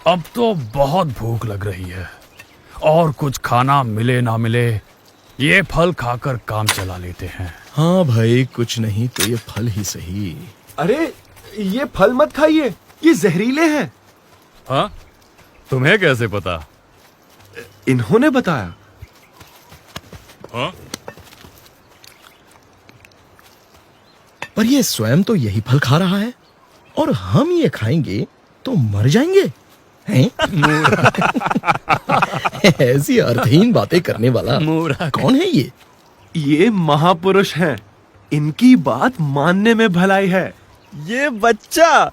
अब तो बहुत भूख लग रही है और कुछ खाना मिले ना मिले ये फल खाकर काम चला लेते हैं। हाँ भाई, कुछ नहीं तो ये फल ही सही। अरे ये फल मत खाइए, ये जहरीले हैं। हाँ, तुम्हें कैसे पता? इन्होंने बताया। हाँ? पर ये स्वयं तो यही फल खा रहा है और हम ये खाएंगे तो मर जाएंगे हैं? ऐसी अर्थहीन बातें करने वाला कौन है ये? ये महापुरुष हैं, इनकी बात मानने में भलाई है। ये बच्चा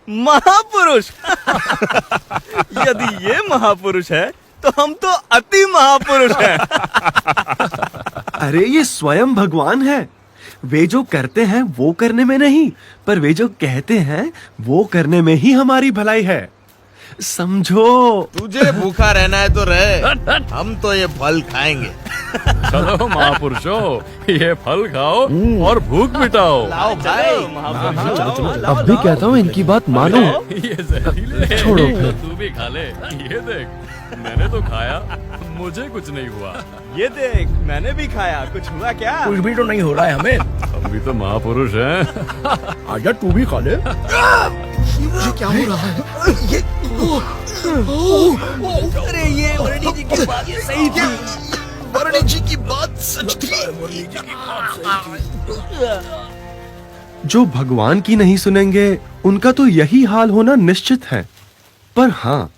महापुरुष। यदि ये महापुरुष है तो हम तो अति महापुरुष हैं। अरे ये स्वयं भगवान है। वे जो करते हैं वो करने में नहीं, पर वे जो कहते हैं वो करने में ही हमारी भलाई है, समझो। तुझे भूखा रहना है तो रहे, हम तो ये फल खाएंगे। चलो महापुरुषों, ये फल खाओ और भूख मिटाओ। लाओ भाई, महापुरुष चलो, अब भी कहता हूँ इनकी बात मानो। ये जहरीले हैं। छोड़ो फिर। तू भी खा ले। ये देख, मैंने तो खाया, मुझे कुछ नहीं हुआ। ये देख, मैंने भी खाया, कुछ हुआ क्या? कुछ भी तो नहीं हो रहा है हमें। हम भी तो महापुरुष हैं। आजा तू भी खा ले। ये क्या हो रहा है? ये अरे ये वर्णी जी की बात सही थी। वर्णी जी की बात सच थी। जो भगवान की नहीं सुनेंगे उनका तो यही हाल होना निश्चित है। पर हाँ,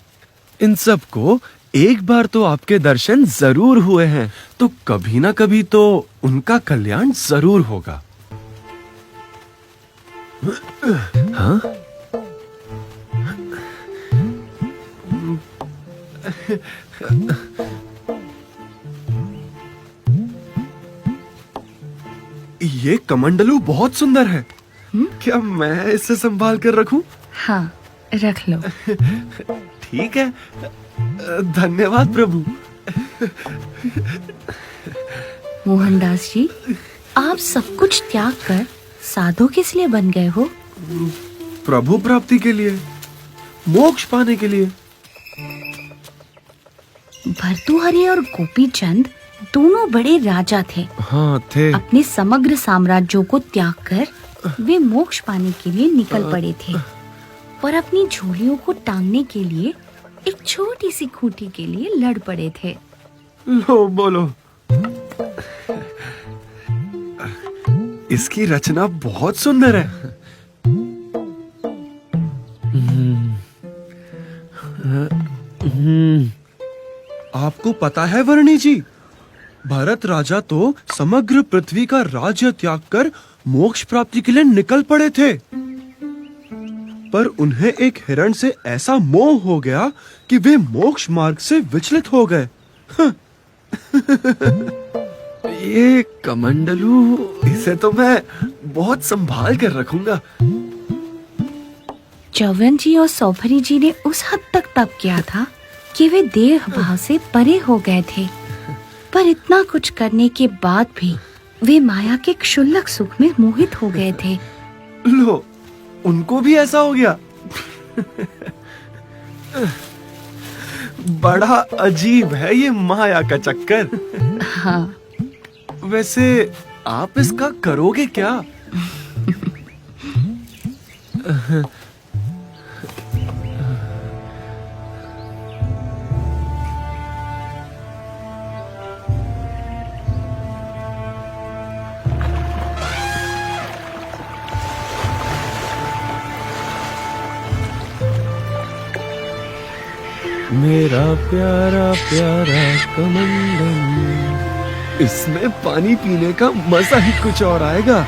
इन सब को एक बार तो आपके दर्शन जरूर हुए हैं, तो कभी ना कभी तो उनका कल्याण जरूर होगा। हाँ? ये कमंडलू बहुत सुंदर है। क्या मैं इसे संभाल कर रखूं? हाँ, रख लो। ठीक है, धन्यवाद प्रभु। मोहनदास जी, आप सब कुछ त्याग कर साधु किस लिए बन गए हो? प्रभु प्राप्ति के लिए, मोक्ष पाने के लिए। भर्तृहरि और गोपीचंद दोनों बड़े राजा थे। हाँ थे। अपने समग्र साम्राज्यों को त्याग कर वे मोक्ष पाने के लिए निकल पड़े थे, पर अपनी झोलियों को टांगने के लिए एक छोटी सी खूंटी के लिए लड़ पड़े थे। लो बोलो। इसकी रचना बहुत सुंदर है। आपको पता है वर्णी जी, भरत राजा तो समग्र पृथ्वी का राज्य त्याग कर मोक्ष प्राप्ति के लिए निकल पड़े थे, पर उन्हें एक हिरण से ऐसा मोह हो गया कि वे मोक्ष मार्ग से विचलित हो गए। ये कमंडलू, इसे तो मैं बहुत संभाल कर रखूंगा। चौवन जी और सौभरी जी ने उस हद तक तप किया था कि वे देह भाव से परे हो गए थे, पर इतना कुछ करने के बाद भी वे माया के क्षुल्लक सुख में मोहित हो गए थे। लो, उनको भी ऐसा हो गया। बड़ा अजीब है ये माया का चक्कर। हाँ, वैसे आप इसका करोगे क्या? मेरा प्यारा प्यारा कमंडल, इसमें पानी पीने का मजा ही कुछ और आएगा।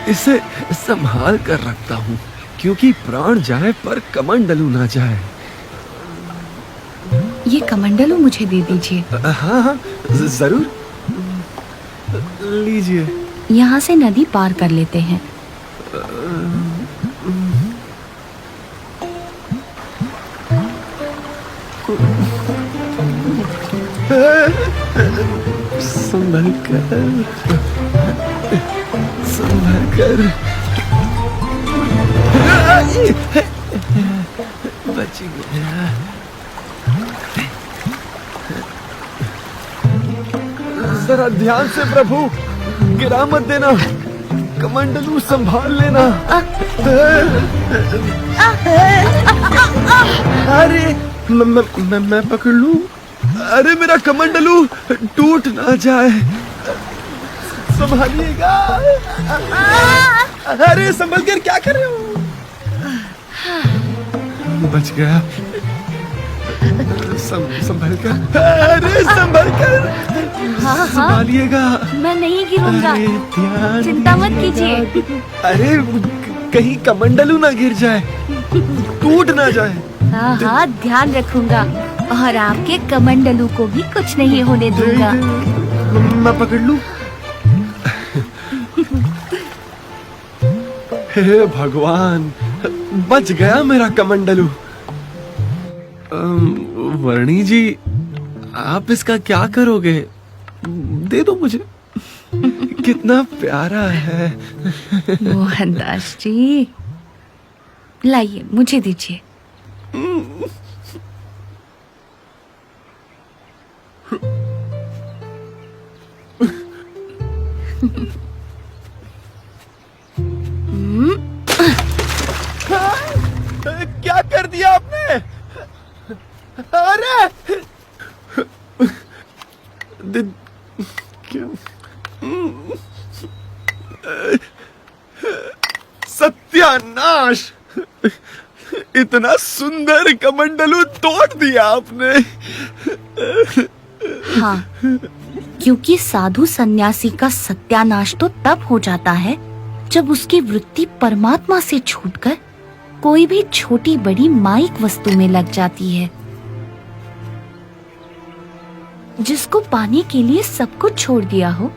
इसे संभाल कर रखता हूँ, क्योंकि प्राण जाए पर कमंडलू ना जाए। ये कमंडलू मुझे दे दीजिए। हाँ हाँ, जरूर, लीजिए। यहाँ से नदी पार कर लेते हैं। संभल कर, संभल कर। बच गया। जरा ध्यान से प्रभु, गिरा मत देना, कमंडलू संभाल लेना। अरे मैं पकड़ लूं? अरे मेरा कमंडलू टूट ना जाए, संभालिएगा। अरे संभल कर, क्या कर रहे हो? बच गया। संभल कर, अरे संभल कर, हाँ, संभालिएगा। मैं नहीं गिरूंगा, अरे ध्यान चिंता मत कीजिए। अरे कहीं कमंडलू ना गिर जाए, टूट ना जाए। हाँ हाँ, ध्यान रखूंगा और आपके कमंडलू को भी कुछ नहीं होने दूंगा। मैं पकड़ लूं? हे भगवान, बच गया मेरा कमंडलू। वर्णी जी, आप इसका क्या करोगे? दे दो मुझे, कितना प्यारा है। मोहनदास जी, लाइए, मुझे दीजिए। क्या कर दिया आपने? अरे क्या? सत्यानाश! इतना सुंदर कमंडलू तोड़ दिया आपने। हाँ, क्योंकि साधु सन्यासी का सत्यानाश तो तब हो जाता है जब उसकी वृत्ति परमात्मा से छूटकर कोई भी छोटी बड़ी माइक वस्तु में लग जाती है। जिसको पाने के लिए सब कुछ छोड़ दिया हो,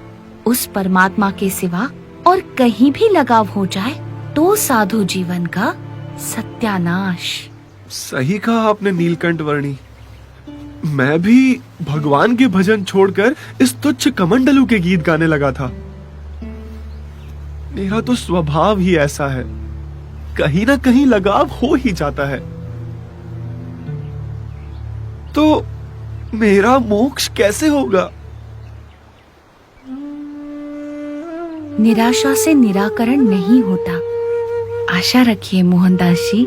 उस परमात्मा के सिवा और कहीं भी लगाव हो जाए तो साधु जीवन का सत्यानाश। सही कहा आपने नीलकंठ वर्णी। मैं भी भगवान के भजन छोड़कर इस तुच्छ कमंडलू के गीत गाने लगा था। मेरा तो स्वभाव ही ऐसा है, कहीं ना कहीं लगाव हो ही जाता है। तो मेरा मोक्ष कैसे होगा? निराशा से निराकरण नहीं होता, आशा रखिए मोहनदास जी।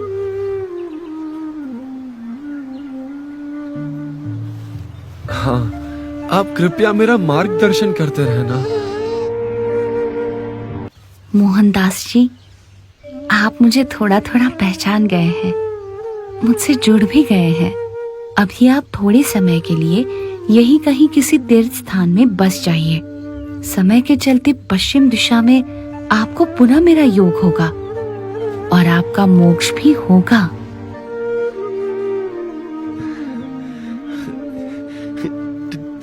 हाँ, आप कृपया मेरा मार्गदर्शन करते रहना। मोहनदास जी, आप मुझे थोड़ा थोड़ा पहचान गए हैं, मुझसे जुड़ भी गए हैं। अभी आप थोड़े समय के लिए यही कहीं किसी तीर्थ स्थान में बस जाइए। समय के चलते पश्चिम दिशा में आपको पुनः मेरा योग होगा और आपका मोक्ष भी होगा।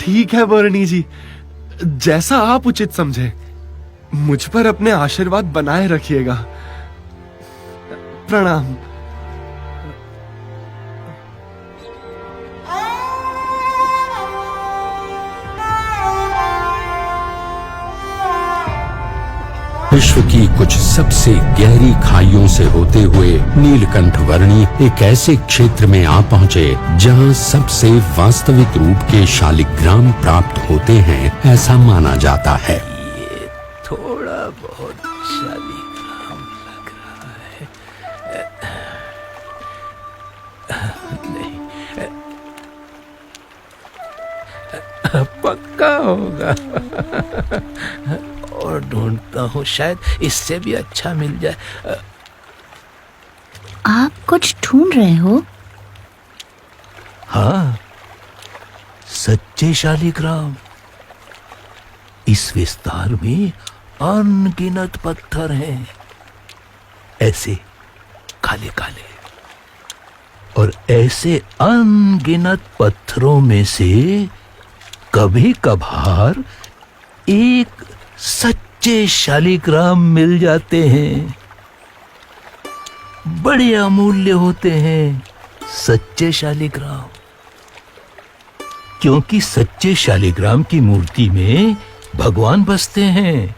ठीक है वर्णी जी, जैसा आप उचित समझे। मुझ पर अपने आशीर्वाद बनाए रखिएगा। प्रणाम। विश्व की कुछ सबसे गहरी खाइयों से होते हुए नीलकंठ वर्णी एक ऐसे क्षेत्र में आ पहुँचे जहाँ सबसे वास्तविक रूप के शालिग्राम प्राप्त होते हैं, ऐसा माना जाता है। ये थोड़ा बहुत शालिग्राम लग रहा है। नहीं, पक्का होगा। और ढूंढता हूँ, शायद इससे भी अच्छा मिल जाए। आप कुछ ढूंढ रहे हो? हाँ, सच्चे शालिग्राम। इस विस्तार में अनगिनत पत्थर हैं, ऐसे काले काले। और ऐसे अनगिनत पत्थरों में से कभी कभार एक सच्चे शालिग्राम मिल जाते हैं। बड़े अमूल्य होते हैं सच्चे शालिग्राम, क्योंकि सच्चे शालिग्राम की मूर्ति में भगवान बसते हैं।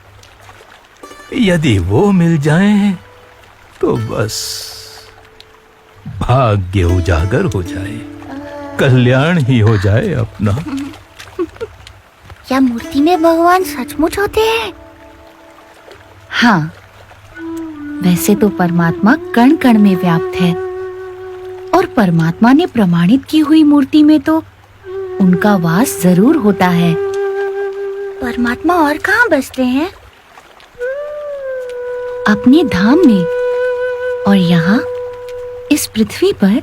यदि वो मिल जाएं तो बस भाग्य उजागर हो जाए, कल्याण ही हो जाए अपना। क्या मूर्ति में भगवान सचमुच होते हैं? हाँ, वैसे तो परमात्मा कण कण में व्याप्त है, और परमात्मा ने प्रमाणित की हुई मूर्ति में तो उनका वास जरूर होता है। परमात्मा और कहाँ बसते हैं? अपने धाम में, और यहाँ इस पृथ्वी पर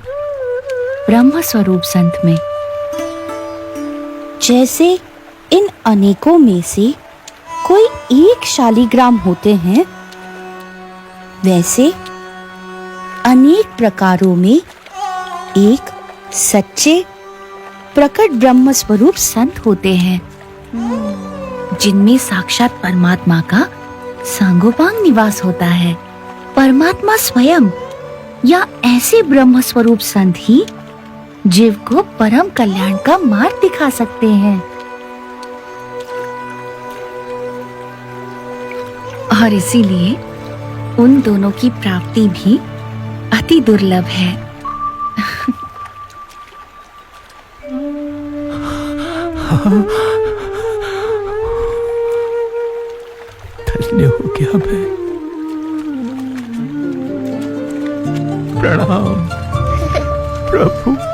ब्रह्म स्वरूप संत में। जैसे इन अनेकों में से कोई एक शालिग्राम होते हैं, वैसे अनेक प्रकारों में एक सच्चे प्रकट ब्रह्म स्वरूप संत होते हैं, जिनमें साक्षात परमात्मा का सांगोपांग निवास होता है। परमात्मा स्वयं या ऐसे ब्रह्म स्वरूप संत ही जीव को परम कल्याण का मार्ग दिखा सकते हैं। और इसीलिए उन दोनों की प्राप्ति भी अति दुर्लभ है। धन्य हो गया मैं। प्रणाम प्रभु।